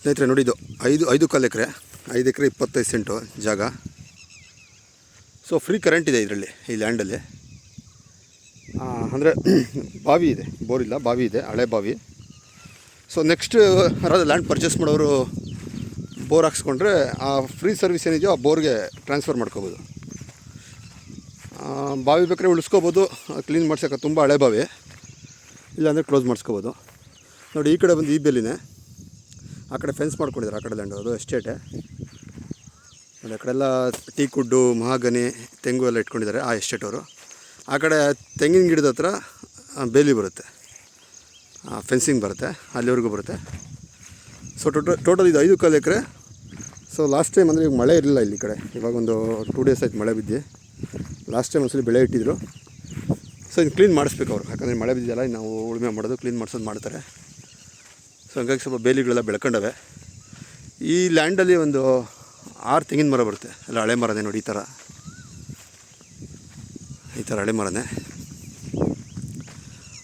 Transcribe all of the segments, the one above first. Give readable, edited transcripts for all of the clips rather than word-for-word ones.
ಸ್ನೇಹಿತರೆ ನೋಡಿ, ಇದು 5 ಎಕರೆ 25 ಸೆಂಟು ಜಾಗ. ಸೊ ಫ್ರೀ ಕರೆಂಟ್ ಇದೆ ಇದರಲ್ಲಿ, ಈ ಲ್ಯಾಂಡಲ್ಲಿ. ಅಂದರೆ ಬಾವಿ ಇದೆ, ಬೋರಿಲ್ಲ, ಬಾವಿ ಇದೆ, ಹಳೆ ಬಾವಿ. ಸೊ ನೆಕ್ಸ್ಟ್ ಯಾರಾದರೂ ಲ್ಯಾಂಡ್ ಪರ್ಚೇಸ್ ಮಾಡೋರು ಬೋರ್ ಹಾಕ್ಸ್ಕೊಂಡ್ರೆ ಆ ಫ್ರೀ ಸರ್ವಿಸ್ ಏನಿದೆಯೋ ಆ ಬೋರ್ಗೆ ಟ್ರಾನ್ಸ್ಫರ್ ಮಾಡ್ಕೋಬೋದು. ಬಾವಿ ಬೇಕಾದ್ರೆ ಉಳಿಸ್ಕೋಬೋದು, ಕ್ಲೀನ್ ಮಾಡ್ಸೋಕೆ ತುಂಬ ಹಳೆ ಬಾವಿ, ಇಲ್ಲಾಂದರೆ ಕ್ಲೋಸ್ ಮಾಡಿಸ್ಕೋಬೋದು. ನೋಡಿ, ಈ ಕಡೆ ಬಂದು ಈ ಬೇಲಿನೇ, ಆ ಕಡೆ ಫೆನ್ಸ್ ಮಾಡ್ಕೊಂಡಿದ್ದಾರೆ, ಆ ಕಡೆ ಲ್ಯಾಂಡ್ ಅದು ಎಸ್ಟೇಟೆ. ನೋಡಿ, ಆ ಕಡೆ ಎಲ್ಲ ಟೀ ಕುಡ್ಡು, ಮಹಾಗನಿ, ತೆಂಗು ಎಲ್ಲ ಇಟ್ಕೊಂಡಿದ್ದಾರೆ ಆ ಎಸ್ಟೇಟವರು. ಆ ಕಡೆ ತೆಂಗಿನ ಗಿಡದ ಹತ್ರ ಬೇಲಿ ಬರುತ್ತೆ, ಫೆನ್ಸಿಂಗ್ ಬರುತ್ತೆ, ಅಲ್ಲಿವರೆಗೂ ಬರುತ್ತೆ. ಸೊ ಟೋಟಲ್ ಇದು 5 ಎಕರೆ. ಸೊ ಲಾಸ್ಟ್ ಟೈಮ್ ಅಂದರೆ ಈಗ ಮಳೆ ಇರಲಿಲ್ಲ ಇಲ್ಲಿ ಕಡೆ, ಇವಾಗ ಒಂದು 2 ಡೇಸ್ ಆಯ್ತು ಮಳೆ ಬಿದ್ದು. ಲಾಸ್ಟ್ ಟೈಮ್ ಒಂದ್ಸಲಿ ಬೆಳೆ ಇಟ್ಟಿದ್ರು. ಸೊ ಇದು ಕ್ಲೀನ್ ಮಾಡಿಸ್ಬೇಕು ಅವರು, ಯಾಕಂದರೆ ಮಳೆ ಬಿದ್ದಿಲ್ಲ, ನಾವು ಉಳುಮೆ ಮಾಡೋದು, ಕ್ಲೀನ್ ಮಾಡಿಸೋದು ಮಾಡ್ತಾರೆ. ಸೊ ಹಂಗಾಗಿ ಸ್ವಲ್ಪ ಬೇಲಿಗಳೆಲ್ಲ ಬೆಳ್ಕೊಂಡವೆ. ಈ ಲ್ಯಾಂಡಲ್ಲಿ ಒಂದು 6 ತೆಂಗಿನ ಮರ ಬರುತ್ತೆ, ಎಲ್ಲ ಹಳೆ ಮರನೇ. ನೋಡಿ, ಈ ಥರ ಹಳೆ ಮರನೇ.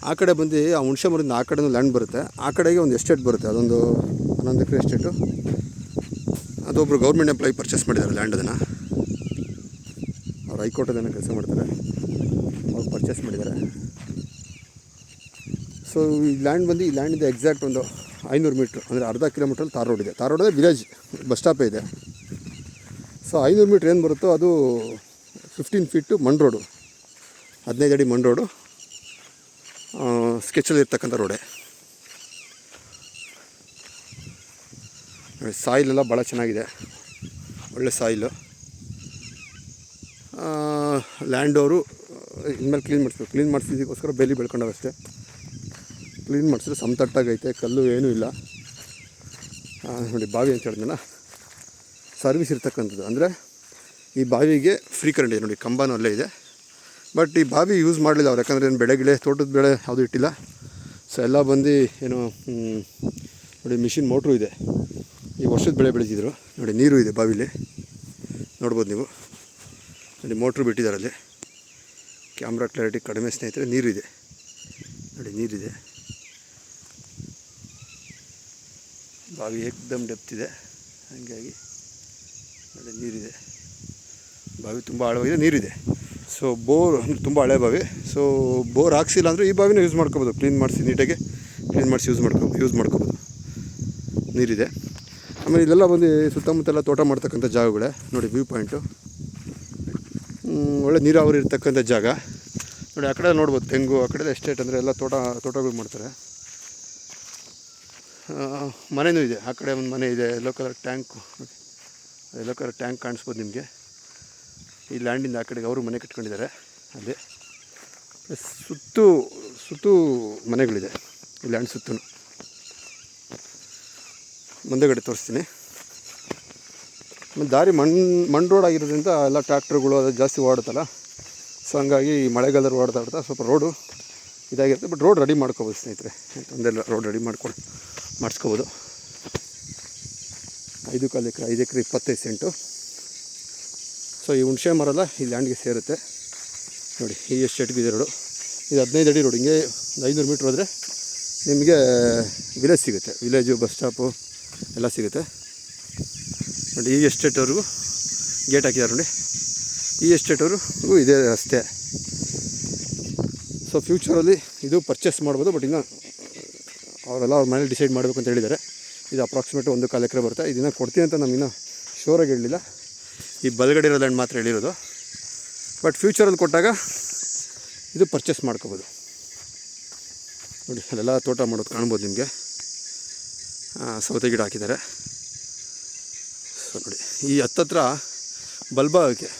ಆ ಕಡೆ ಬಂದು ಆ ಹುಣಸೆ ಮರದಿಂದ ಆ ಕಡೆನೂ ಲ್ಯಾಂಡ್ ಬರುತ್ತೆ, ಆ ಕಡೆಗೆ ಒಂದು ಎಸ್ಟೇಟ್ ಬರುತ್ತೆ, ಅದೊಂದು 11 ಎಕರೆ ಎಸ್ಟೇಟು. ಅದೊಬ್ಬರು ಗೌರ್ಮೆಂಟ್ ಎಂಪ್ಲಾಯಿ ಪರ್ಚೇಸ್ ಮಾಡಿದ್ದಾರೆ ಲ್ಯಾಂಡ್. ಅದನ್ನು ಅವ್ರು ಹೈಕೋರ್ಟಲ್ಲಿ ಕೆಲಸ ಮಾಡ್ತಾರೆ, ಅವ್ರು ಪರ್ಚೇಸ್ ಮಾಡಿದ್ದಾರೆ. ಸೊ ಈ ಲ್ಯಾಂಡ್ ಬಂದು, ಈ ಲ್ಯಾಂಡಿಂದ ಎಕ್ಸಾಕ್ಟ್ ಒಂದು 500 ಮೀಟ್ರ್, ಅಂದರೆ ಅರ್ಧ ಕಿಲೋಮೀಟ್ರಲ್ಲಿ ತಾರ್ ರೋಡ್ ಇದೆ. ತಾರ್ ರೋಡ್ ಅಂದರೆ ವಿಲೇಜ್ ಬಸ್ ಸ್ಟಾಪೇ ಇದೆ. ಸೊ 500 ಮೀಟ್ರ್ ಏನು ಬರುತ್ತೋ ಅದು 15 ಫೀಟು ಮಣ್ ರೋಡು, 15 ಅಡಿ ಮಣ್ ರೋಡು, ಸ್ಕೆಚಲ್ಲಿ ಇರ್ತಕ್ಕಂಥ ರೋಡೆ. ಸಾಯಿಲೆಲ್ಲ ಭಾಳ ಚೆನ್ನಾಗಿದೆ, ಒಳ್ಳೆ ಸಾಯಿಲು. ಲ್ಯಾಂಡವರು ಇನ್ಮೇಲೆ ಕ್ಲೀನ್ ಮಾಡಿಸಿದಕ್ಕೋಸ್ಕರ ಬೇಲಿ ಬೆಳ್ಕೊಂಡವಷ್ಟೇ. ಕ್ಲೀನ್ ಮಾಡಿಸಿದ್ರೆ ಸಮತಟ್ಟಾಗೈತೆ, ಕಲ್ಲು ಏನೂ ಇಲ್ಲ. ನೋಡಿ, ಬಾವಿ ಅಂತ ಹೇಳಿದ್ನಲ್ಲ, ಸರ್ವಿಸ್ ಇರ್ತಕ್ಕಂಥದ್ದು. ಅಂದರೆ ಈ ಬಾವಿಗೆ ಫ್ರೀ ಕರೆಂಟ್ ಇದೆ. ನೋಡಿ, ಕಂಬನೂ ಅಲ್ಲೇ ಇದೆ. ಬಟ್ ಈ ಬಾವಿ ಯೂಸ್ ಮಾಡಲಿಲ್ಲ ಅವ್ರು, ಯಾಕಂದರೆ ಏನು ಬೆಳೆ ತೋಟದ ಬೆಳೆ ಯಾವುದೂ ಇಟ್ಟಿಲ್ಲ. ಸೊ ಎಲ್ಲ ಬಂದು ಏನು ನೋಡಿ, ಮಿಷಿನ್ ಮೋಟ್ರು ಇದೆ, ಈ ವರ್ಷದ ಬೆಳೆ ಬೆಳೆದಿದ್ರು. ನೋಡಿ, ನೀರು ಇದೆ ಬಾವಿಲಿ, ನೋಡ್ಬೋದು ನೀವು. ನೋಡಿ, ಮೋಟ್ರು ಬಿಟ್ಟಿದ್ದಾರೆ ಅಲ್ಲಿ. ಕ್ಯಾಮ್ರಾ ಕ್ಲಾರಿಟಿ ಕಡಿಮೆ ಸ್ನೇಹಿತರೆ, ನೀರು ಇದೆ ನೋಡಿ, ನೀರಿದೆ. ಬಾವಿ ಏಕ್ದಮ್ ಡೆಪ್ತ್ ಇದೆ, ಹಾಗಾಗಿ ನೋಡಿ ನೀರಿದೆ. ಬಾವಿ ತುಂಬ ಆಳವಾಗಿದೆ, ನೀರಿದೆ. ಸೊ ಬೋರ್ ತುಂಬ ಹಳೆ ಬಾವಿ. ಸೊ ಬೋರ್ ಹಾಕ್ಸಿಲ್ಲ ಅಂದರೆ ಈ ಬಾವಿನ ಯೂಸ್ ಮಾಡ್ಕೋಬೋದು, ಕ್ಲೀನ್ ಮಾಡಿಸಿ ನೀಟಾಗಿ ಕ್ಲೀನ್ ಮಾಡಿಸಿ ಯೂಸ್ ಮಾಡ್ಕೋಬೋದು. ನೀರಿದೆ. ಆಮೇಲೆ ಇಲ್ಲೆಲ್ಲ ಬಂದು ಸುತ್ತಮುತ್ತೆಲ್ಲ ತೋಟ ಮಾಡ್ತಕ್ಕಂಥ ಜಾಗಗಳೇ. ನೋಡಿ, ವ್ಯೂ ಪಾಯಿಂಟು, ಒಳ್ಳೆ ನೀರಾವರಿ ಇರ್ತಕ್ಕಂಥ ಜಾಗ. ನೋಡಿ, ಆ ಕಡೆ ನೋಡ್ಬೋದು ತೆಂಗು, ಆ ಕಡೆ ಎಸ್ಟೇಟ್, ಅಂದರೆ ಎಲ್ಲ ತೋಟಗಳು ಮಾಡ್ತಾರೆ. ಮನೆಯೂ ಇದೆ, ಆ ಕಡೆ ಒಂದು ಮನೆ ಇದೆ, yellow colour tank, yellow colour tank ಕಾಣಿಸ್ಬೋದು ನಿಮಗೆ. ಈ ಲ್ಯಾಂಡಿಂದ ಆ ಕಡೆಗೆ ಅವರು ಮನೆ ಕಟ್ಕೊಂಡಿದ್ದಾರೆ ಅಲ್ಲಿ. ಸುತ್ತು ಮನೆಗಳಿದೆ ಈ ಲ್ಯಾಂಡ್ ಸುತ್ತೂ. ಮುಂದೆಗಡೆ ತೋರಿಸ್ತೀನಿ. ಮತ್ತು ದಾರಿ ಮಣ್ಣು ರೋಡ್ ಆಗಿರೋದ್ರಿಂದ ಎಲ್ಲ ಟ್ರ್ಯಾಕ್ಟರ್ಗಳು ಅದು ಜಾಸ್ತಿ ಓಡುತ್ತಲ್ಲ. ಸೊ ಹಂಗಾಗಿ ಮಳೆಗಾಲದಲ್ಲಿ ಓಡ್ತಾ ಸ್ವಲ್ಪ ರೋಡು ಇದಾಗಿರುತ್ತೆ. ಬಟ್ ರೋಡ್ ರೆಡಿ ಮಾಡ್ಕೋಬೋದು ಸ್ನೇಹಿತರೆ, ಒಂದೆಲ್ಲ ರೋಡ್ ರೆಡಿ ಮಾಡಿಸ್ಕೋಬೋದು. 5 ಎಕರೆ 25 ಸೆಂಟು. ಸೊ ಈ ಹುಣಸೆ ಮರ ಈ ಲ್ಯಾಂಡ್ಗೆ ಸೇರುತ್ತೆ. ನೋಡಿ, ಈ ಎಸ್ಟೇಟ್ಗೆ ಇದೆ ರೋಡು. ಇದು 15 ಅಡಿ ರೋಡ್. ಹಿಂಗೆ 500 ಮೀಟ್ರ್ ಹೋದರೆ ನಿಮಗೆ ವಿಲೇಜ್ ಸಿಗುತ್ತೆ, ವಿಲೇಜು, ಬಸ್ ಸ್ಟಾಪು ಎಲ್ಲ ಸಿಗುತ್ತೆ. ನೋಡಿ, ಈ ಎಸ್ಟೇಟವ್ರಿಗೂ ಗೇಟ್ ಹಾಕಿದ್ದಾರೆ. ನೋಡಿ, ಈ ಎಸ್ಟೇಟವ್ರಿಗೂ ಇದೇ ರಸ್ತೆ. ಸೊ ಫ್ಯೂಚರಲ್ಲಿ ಇದು ಪರ್ಚೇಸ್ ಮಾಡ್ಬೋದು. ಬಟ್ ಇನ್ನು ಅವರೆಲ್ಲ ಅವ್ರ ಮನೇಲಿ ಡಿಸೈಡ್ ಮಾಡಬೇಕು ಅಂತ ಹೇಳಿದ್ದಾರೆ. ಇದು ಅಪ್ರಾಕ್ಸಿಮೇಟ್ 1.25 ಎಕರೆ ಬರುತ್ತೆ. ಇದನ್ನು ಕೊಡ್ತೀನಿ ಅಂತ ನಮಗಿನ್ನೂ ಶೋರಾಗಿ ಹೇಳಲಿಲ್ಲ. ಈ ಬಲಗಡೆ ಇರೋ ಲ್ಯಾಂಡ್ ಮಾತ್ರ ಹೇಳಿರೋದು. ಬಟ್ ಫ್ಯೂಚರಲ್ಲಿ ಕೊಟ್ಟಾಗ ಇದು ಪರ್ಚೇಸ್ ಮಾಡ್ಕೋಬೋದು. ನೋಡಿ, ಅಲ್ಲೆಲ್ಲ ತೋಟ ಮಾಡೋದು ಕಾಣ್ಬೋದು ನಿಮಗೆ. ಸೌತೆ ಗಿಡ ಹಾಕಿದ್ದಾರೆ. ಸೊ ನೋಡಿ, ಈ ಹತ್ತತ್ರ ಬಲ್ಬಾಗಕ್ಕೆ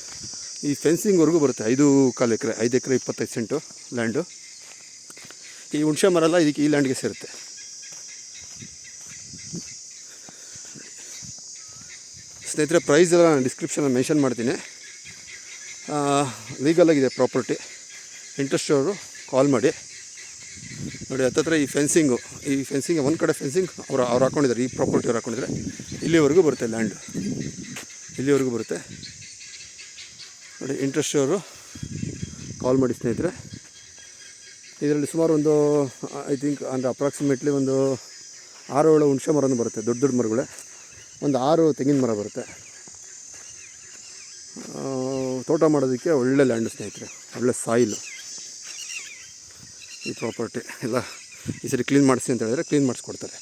ಈ ಫೆನ್ಸಿಂಗ್ವರೆಗೂ ಬರುತ್ತೆ. 5 ಎಕರೆ 25 ಸೆಂಟು ಲ್ಯಾಂಡು. ಈ ಹುಣಸೆ ಮರ ಎಲ್ಲ ಇದಕ್ಕೆ, ಈ ಲ್ಯಾಂಡ್ಗೆ ಸೇರುತ್ತೆ. ಸ್ನೇಹಿತರೆ, ಪ್ರೈಸ್ ಎಲ್ಲ ನಾನು ಡಿಸ್ಕ್ರಿಪ್ಷನಲ್ಲಿ ಮೆನ್ಷನ್ ಮಾಡ್ತೀನಿ. ಲೀಗಲಾಗಿದೆ ಪ್ರಾಪರ್ಟಿ. ಇಂಟ್ರೆಸ್ಟ್ ಅವರು ಕಾಲ್ ಮಾಡಿ. ನೋಡಿ, ಹತ್ತತ್ರ ಈ ಫೆನ್ಸಿಂಗ್ ಒಂದು ಕಡೆ ಫೆನ್ಸಿಂಗ್ ಅವ್ರು ಹಾಕ್ಕೊಂಡಿದ್ದಾರೆ, ಈ ಪ್ರಾಪರ್ಟಿ ಅವ್ರು ಹಾಕ್ಕೊಂಡಿದ್ದಾರೆ. ಇಲ್ಲಿವರೆಗೂ ಬರುತ್ತೆ ಲ್ಯಾಂಡು, ಇಲ್ಲಿವರೆಗೂ ಬರುತ್ತೆ. ನೋಡಿ, ಇಂಟ್ರೆಸ್ಟ್ ಅವರು ಕಾಲ್ ಮಾಡಿ ಸ್ನೇಹಿತರೆ. ಇದರಲ್ಲಿ ಸುಮಾರು ಒಂದು ಐ ಥಿಂಕ್ ಅಂದರೆ ಅಪ್ರಾಕ್ಸಿಮೇಟ್ಲಿ ಒಂದು 6-7 ಹುಣಸೆ ಮರನೂ ಬರುತ್ತೆ, ದೊಡ್ಡ ದೊಡ್ಡ ಮರಗಳೇ. ಒಂದು 6 ತೆಂಗಿನ ಮರ ಬರುತ್ತೆ. ತೋಟ ಮಾಡೋದಕ್ಕೆ ಒಳ್ಳೆ ಲ್ಯಾಂಡು ಸ್ನೇಹಿತರೆ, ಒಳ್ಳೆ ಸಾಯಿಲು. ಈ ಪ್ರಾಪರ್ಟಿ ಎಲ್ಲ ಈ ಸರಿ ಕ್ಲೀನ್ ಮಾಡಿಸಿ ಅಂತ ಹೇಳಿದ್ರೆ ಕ್ಲೀನ್ ಮಾಡಿಸ್ಕೊಡ್ತಾರೆ.